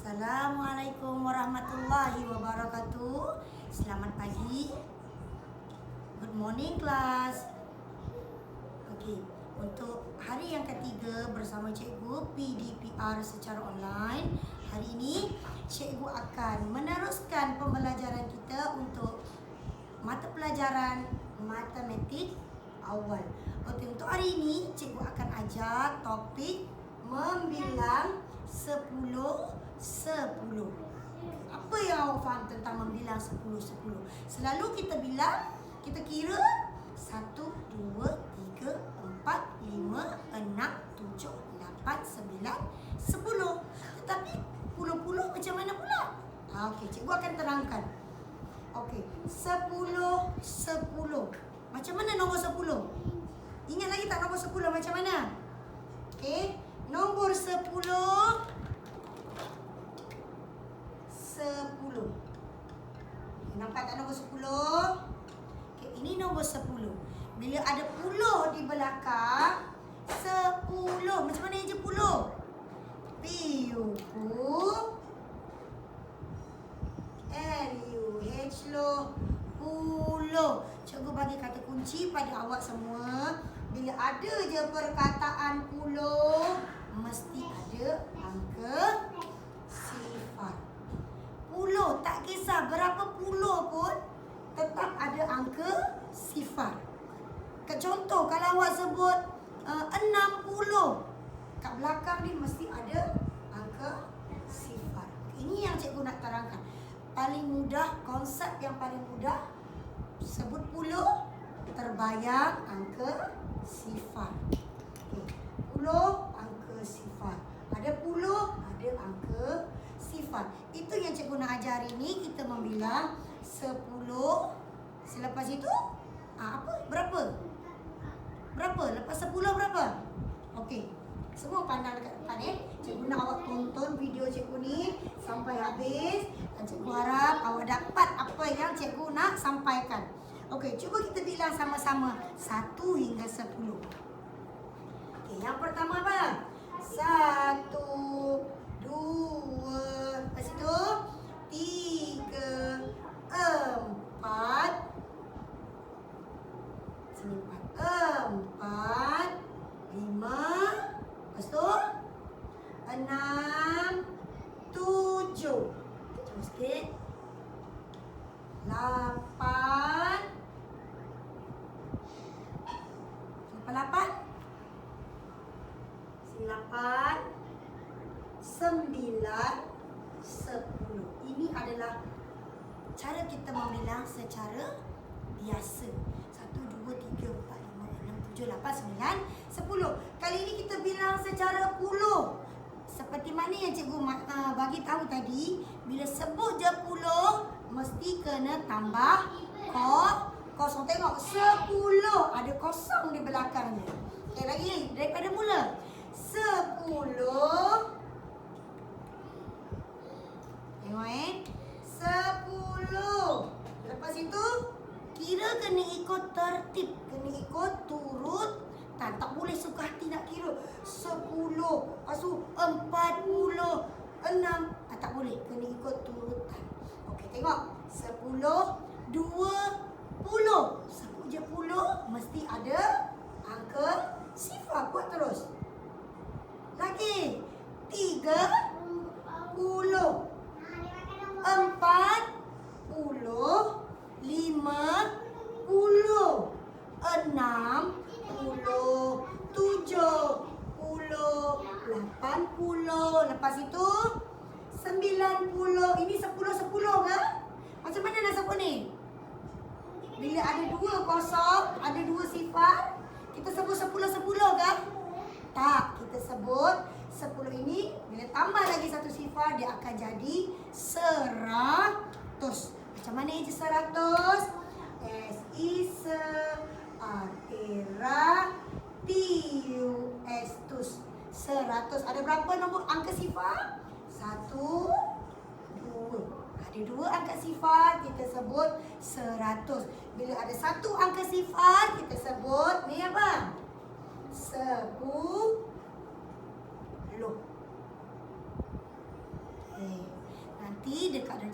Assalamualaikum warahmatullahi wabarakatuh. Selamat pagi. Good morning class. Okey, untuk hari yang ketiga bersama cikgu PDPR secara online. Hari ini cikgu akan meneruskan pembelajaran kita untuk mata pelajaran matematik awal. Okey, untuk hari ini cikgu akan ajar topik membilang 10. Apa yang awak faham tentang membilang 10? Selalu kita bilang, kita kira 1, 2, 3, 4, 5, 6, 7, 8, 9, 10. Tetapi puluh-puluh macam mana pula? Okey, cikgu akan terangkan. Okey, 10. Macam mana nombor 10? Ingat lagi tak nombor 10 macam mana? Okey, nombor 10. Nampak tak nombor 10? Okay, ini nombor 10. Bila ada puluh di belakang, 10. Macam mana je puluh? P-U-L-U-H lo, puluh. Cikgu bagi kata kunci pada awak semua. Bila ada je perkataan puluh, mesti ada angka sifar. Puluh, tak kisah berapa puluh pun tetap ada angka sifar. Contoh, kalau awak sebut 60, kat belakang ni mesti ada angka sifar. Ini yang cikgu nak terangkan. Paling mudah, konsep yang paling mudah, sebut puluh, terbayang angka sifar. Okay. Puluh, angka sifar. Ada puluh, ada angka sifar. Itu yang cikgu nak ajar hari ini. Kita membilang 10. Selepas itu apa? Berapa? Lepas 10 berapa? Okey. Semua pandang dekat depan Cikgu nak awak tonton video cikgu ni sampai habis. Dan cikgu harap awak dapat apa yang cikgu nak sampaikan. Okey, cuba kita bilang sama-sama 1 hingga 10. Okey, yang pertama apa? 1, 2, lepas itu 3, 4. Sini 4, 5, lepas tu 6, 7. Terus sikit. 8. 8. 9, 10. Ini adalah cara kita membilang secara biasa. 1, 2, 3, 4, 5, 6, 7, 8, 9, 10. Kali ini kita bilang secara puluh. Seperti mana yang cikgu bagi tahu tadi, bila sebut je puluh, mesti kena tambah kosong. Tengok, 10 ada kosong di belakangnya. Okay, lagi daripada mula. 10. Tengok 10. Lepas itu kira kena ikut tertib, kena ikut turut. Tak boleh suka hati nak kira 10, lepas tu 40, 6. Tak boleh, kena ikut turutan. Okey, tengok. 10, 20. Sebut je 10, mesti ada angka sifar. Buat terus. Lagi 30, 40, 50, 60, 70, 80. Lepas itu 90. Ini 10 ke? Macam mana nak sebut ni? Bila ada 2 kosong, ada 2 sifar, kita sebut 10 ke? Tak, kita sebut 10 ini bila tambah lagi 1 sifar, dia akan jadi 100. Macam mana je 100? S-I-S, R-E-R-A-T-U-S, tus. 100. Ada berapa nombor angka sifar? 1, 2. Ada 2 angka sifar, kita sebut 100. Bila ada 1 angka sifar, kita sebut ni apa? 10. Okay.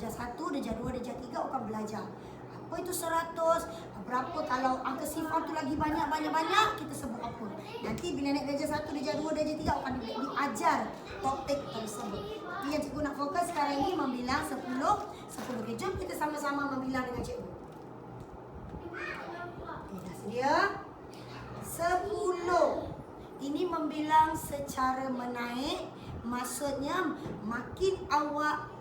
darjah 1, darjah 2, darjah 3 akan belajar. Apa itu 100? Berapa kalau angka sifar tu lagi banyak, kita sebut apa? Nanti bila naik darjah 1, darjah 2, darjah 3 akan diajar topik tersebut. Jadi yang cikgu nak fokus sekarang ini membilang 10. Okay, jom kita sama-sama membilang dengan cikgu. Okay, dah sedia? 10. Ini membilang secara menaik. Maksudnya makin awak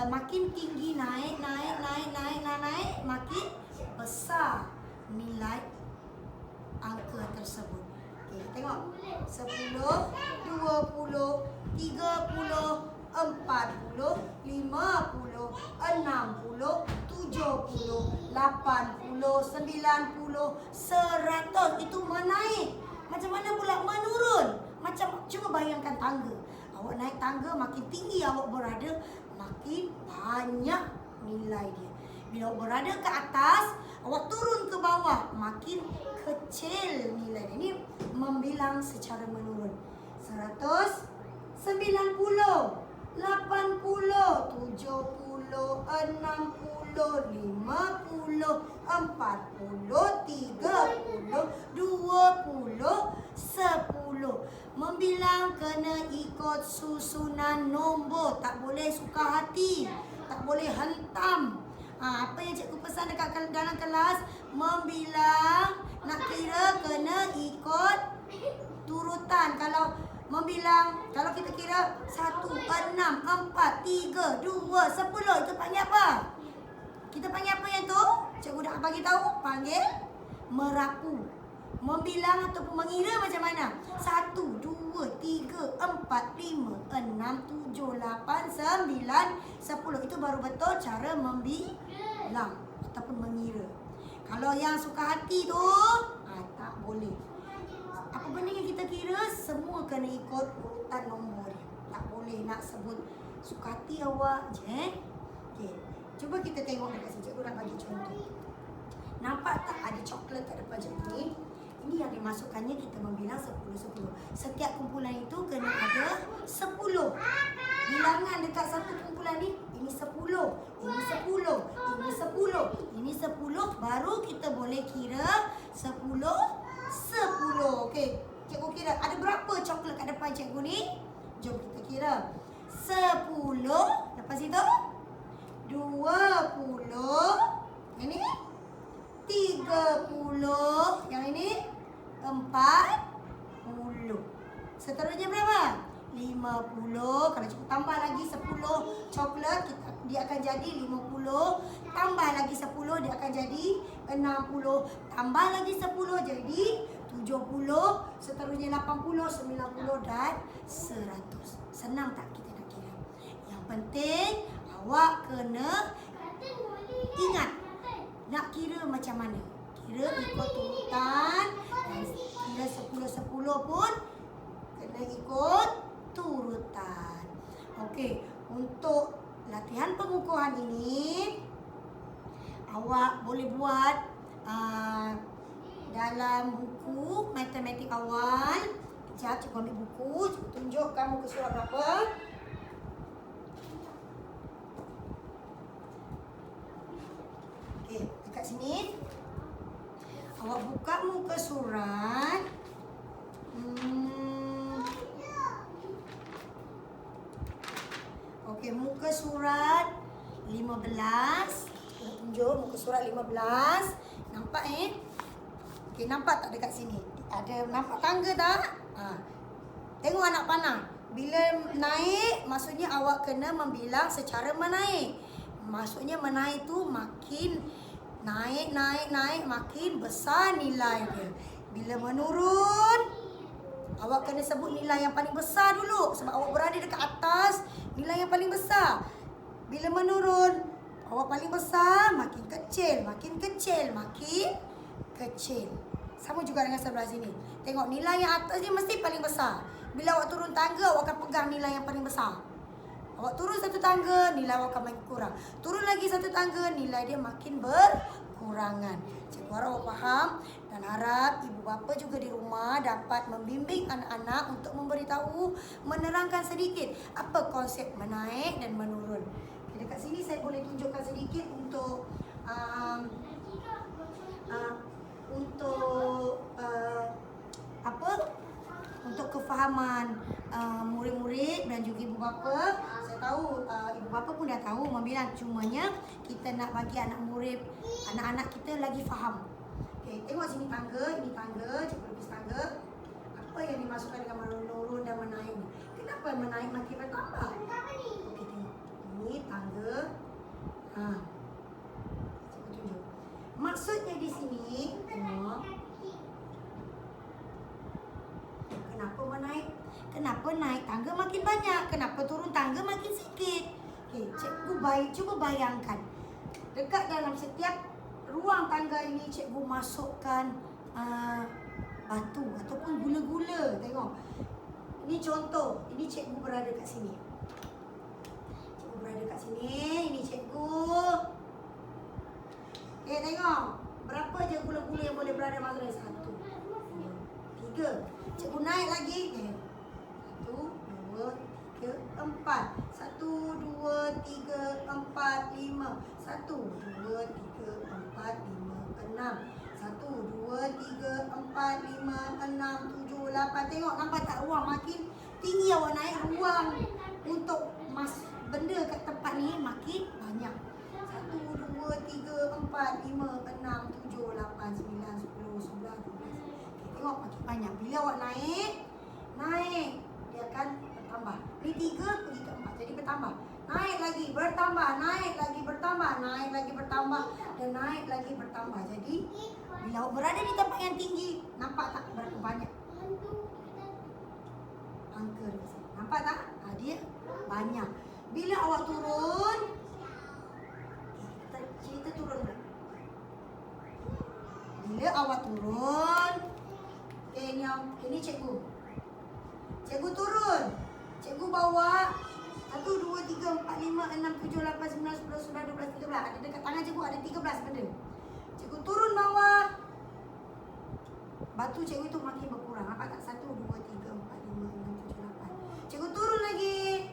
makin tinggi naik, makin besar nilai angka tersebut. Okey, tengok. 10, 20, 30, 40, 50, 60, 70, 80, 90, 100. Itu menaik. Macam mana pula menurun? Macam cuba bayangkan tangga. Awak naik tangga, makin tinggi awak berada, makin banyak nilai dia. Bila awak berada ke atas, awak turun ke bawah, makin kecil nilai dia. Ini membilang secara menurun. 100, 90, 80, 70, 60, 50, 40, 30, 20, 10. Membilang kena ikut susunan nombor. Tak boleh suka hati. Tak boleh hentam. Apa yang cikgu pesan dekat dalam kelas, membilang, nak kira kena ikut turutan. Kalau membilang, kalau kita kira 1, 6, 4, 3, 2, 10, itu panggil apa? Kita panggil apa yang tu? Cikgu dah bagi tahu, panggil merapu. Membilang ataupun mengira macam mana? 1, 2, 3, 4, 5, 6, 7, 8, 9, 10. Itu baru betul cara membilang ataupun mengira. Kalau yang suka hati tu, tak boleh. Apa benda yang kita kira, semua kena ikut urutan nombor dia. Tak boleh nak sebut suka hati awak je. Okay. Cuba kita tengok dekat sini. Cikgu nak bagi contoh. Nampak tak ada coklat kat depan cikgu ni? Ini yang dimasukkannya kita membilang 10-10. Setiap kumpulan itu kena ada 10. Bilangan dekat satu kumpulan ni, ini 10, ini 10, ini 10, ini 10. Baru kita boleh kira 10, 10. Okey, cikgu kira ada berapa coklat kat depan cikgu ni? Jom kita kira. 10, lepas itu 20, ini 30, yang ini 40. Seterusnya berapa? 50. Kalau cikgu tambah lagi 10 coklat, dia akan jadi 50. Tambah lagi 10, dia akan jadi 60. Tambah lagi 10, jadi 70. Seterusnya 80, 90 dan 100. Senang tak kita nak kira? Yang penting awak kena ingat nak kira macam mana. Kira ikut turutan. Dan kira 10-10 pun kena ikut turutan. Okey, untuk latihan pengukuhan ini awak boleh buat dalam buku matematik awal. Sekejap, cikgu ambil buku, cikgu tunjuk kamu ke surat berapa. Okey, dekat sini awak buka muka surat. Okey, muka surat 15. Kita tunjuk muka surat 15. Nampak Okey, nampak tak dekat sini? Ada nampak tangga tak? Tengok anak panah. Bila naik, maksudnya awak kena membilang secara menaik. Maksudnya menaik tu makin naik, makin besar nilai dia. Bila menurun, awak kena sebut nilai yang paling besar dulu. Sebab awak berada dekat atas, nilai yang paling besar. Bila menurun, awak paling besar, makin kecil, makin kecil, makin kecil. Sama juga dengan sebelah sini. Tengok nilai yang atas ni mesti paling besar. Bila awak turun tangga, awak akan pegang nilai yang paling besar. Awak turun satu tangga, nilai awak akan makin kurang. Turun lagi satu tangga, nilai dia makin berkurangan. Cikgu harap awak faham dan harap ibu bapa juga di rumah dapat membimbing anak-anak untuk memberitahu, menerangkan sedikit apa konsep menaik dan menurun. Dekat sini saya boleh tunjukkan sedikit untuk untuk kefahaman murid-murid dan juga ibu bapa. Saya tahu ibu bapa pun dah tahu membilang, cumanya kita nak bagi anak-anak kita lagi faham. Okey, tengok sini tangga, ini tangga, cikgu lukis tangga. Apa yang dimasukkan dengan menurun dan menaik ni? Kenapa menaik makin bertambah? Okey, tengok. Ini tangga. Cikgu tunjuk. Maksudnya di sini, tengok. Kenapa menaik? Kenapa naik tangga makin banyak? Kenapa turun tangga makin sikit? Okey, cikgu cuba bayangkan. Dekat dalam setiap ruang tangga ini cikgu masukkan batu ataupun gula-gula. Tengok. Ini contoh. Ini cikgu berada kat sini. Cikgu berada kat sini. Ini cikgu. Okay, tengok. Berapa je gula-gula yang boleh berada masuk dalam? 1, 2, 3. Cikgu naik lagi. 1, 2, 3, 4. 1, 2, 3, 4, 5. 1, 2, 3, 4, 5, 6. 1, 2, 3, 4, 5, 6, 7, 8. Tengok, nampak tak ruang makin tinggi awak naik, ruang untuk benda kat tempat ni makin banyak. 1, 2, 3, 4, 5, 6, 7, 8, 9, 10, 11, 12. Tengok makin banyak. Bila awak naik, dia akan bertambah. Ni 3 pergi ke 4, jadi bertambah. Naik lagi, bertambah, naik lagi, bertambah, naik lagi, bertambah, dan naik lagi, bertambah. Jadi, bila awak berada di tempat yang tinggi, nampak tak berapa banyak angka di sini? Nampak tak? Dia banyak. Bila awak turun, kita turun pula. Bila awak turun, ini cikgu. Cikgu turun. Cikgu bawa 1, 2, 3, 4, 5, 6, 7, 8, 9, 10, 11, 12, 13. Ada dekat tangan cikgu ada 13 benda. Cikgu turun bawah. Batu cikgu itu makin berkurang. Nampak tak? 1, 2, 3, 4, 5, 6, 7, 8. Cikgu turun lagi.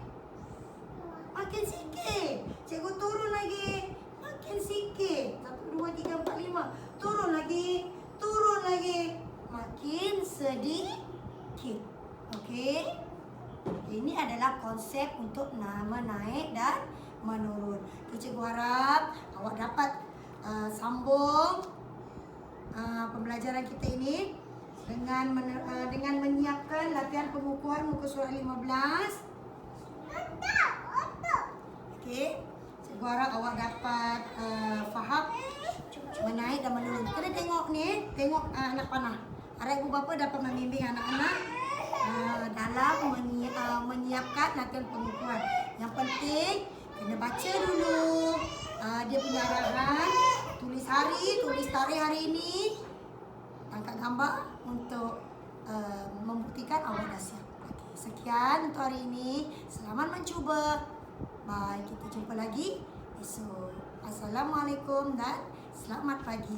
Makin sikit. Cikgu turun lagi. Makin sikit. 1, 2, 3, 4, 5. Turun lagi. Turun lagi. Makin sedikit. Okey. Ini adalah konsep untuk menaik dan menurun. Cikgu harap awak dapat sambung pembelajaran kita ini dengan menyiapkan latihan pengukuhan muka surat 15. Okey. Cikgu harap awak dapat faham menaik dan menurun. Kita tengok ni, tengok anak panah. Harap ibu bapa dapat membimbing anak-anak dalam menyiapkan latihan pengukuhan. Yang penting kena baca dulu dia punya arahan, tulis hari, tulis tarikh hari ini, tangkap gambar untuk membuktikan awak dah siap. Okay. Sekian untuk hari ini. Selamat mencuba. Bye. Kita jumpa lagi esok. Assalamualaikum dan selamat pagi.